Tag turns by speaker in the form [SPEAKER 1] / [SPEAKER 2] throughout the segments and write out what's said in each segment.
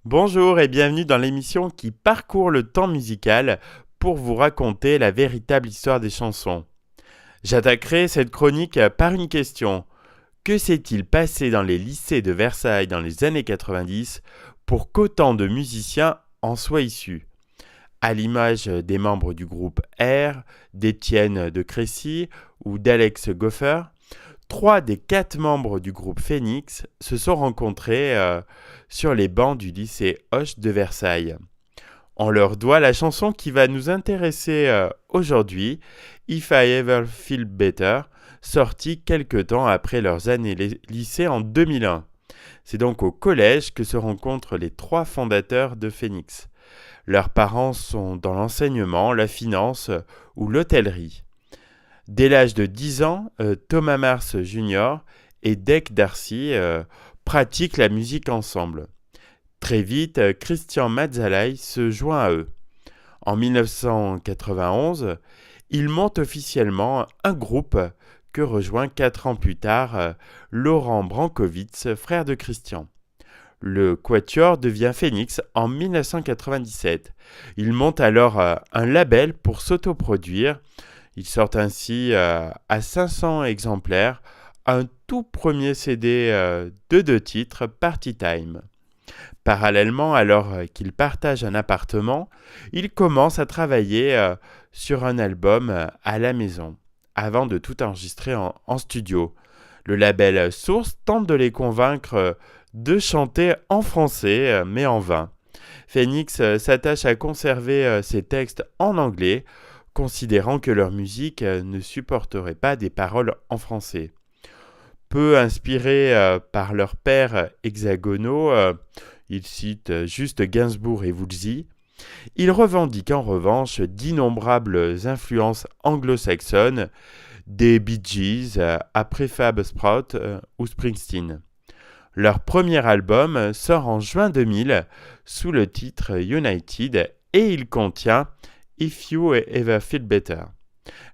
[SPEAKER 1] Bonjour et bienvenue dans l'émission qui parcourt le temps musical pour vous raconter la véritable histoire des chansons. J'attaquerai cette chronique par une question. Que s'est-il passé dans les lycées de Versailles dans les années 90 pour qu'autant de musiciens en soient issus? À l'image des membres du groupe R, d'Étienne de Crécy ou d'Alex Goffer, 3 des 4 membres du groupe Phoenix se sont rencontrés sur les bancs du lycée Hoche de Versailles. On leur doit la chanson qui va nous intéresser aujourd'hui, If I Ever Feel Better, sortie quelque temps après leurs années lycée en 2001. C'est donc au collège que se rencontrent les 3 fondateurs de Phoenix. Leurs parents sont dans l'enseignement, la finance ou l'hôtellerie. Dès l'âge de 10 ans, Thomas Mars Jr. et Dec Darcy pratiquent la musique ensemble. Très vite, Christian Mazzalai se joint à eux. En 1991, il monte officiellement un groupe que rejoint 4 ans plus tard Laurent Brankovitz, frère de Christian. Le Quatuor devient Phoenix en 1997. Il monte alors un label pour s'autoproduire. Ils sortent ainsi à 500 exemplaires un tout premier CD de 2 titres, Party Time. Parallèlement, alors qu'ils partagent un appartement, ils commencent à travailler sur un album à la maison, avant de tout enregistrer en studio. Le label Source tente de les convaincre de chanter en français, mais en vain. Phoenix s'attache à conserver ses textes en anglais, considérant que leur musique ne supporterait pas des paroles en français. Peu inspirés par leurs pairs hexagonaux, ils citent juste Gainsbourg et Woolsey, ils revendiquent en revanche d'innombrables influences anglo-saxonnes, des Bee Gees à Prefab Sprout ou Springsteen. Leur premier album sort en juin 2000 sous le titre United et il contient If You Ever Feel Better.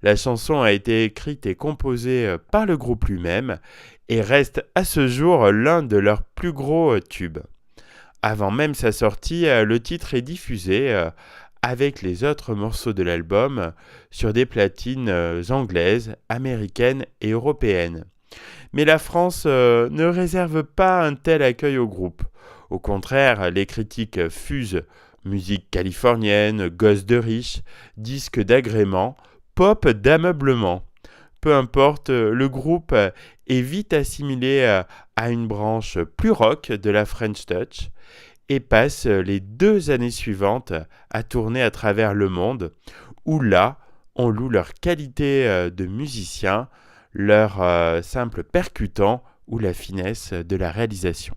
[SPEAKER 1] La chanson a été écrite et composée par le groupe lui-même et reste à ce jour l'un de leurs plus gros tubes. Avant même sa sortie, le titre est diffusé avec les autres morceaux de l'album sur des platines anglaises, américaines et européennes. Mais la France ne réserve pas un tel accueil au groupe. Au contraire, les critiques fusent musique californienne, gosse de riche, disque d'agrément, pop d'ameublement. Peu importe, le groupe est vite assimilé à une branche plus rock de la French Touch et passe les 2 années suivantes à tourner à travers le monde, où là, on loue leur qualité de musicien, leur simple percutant ou la finesse de la réalisation.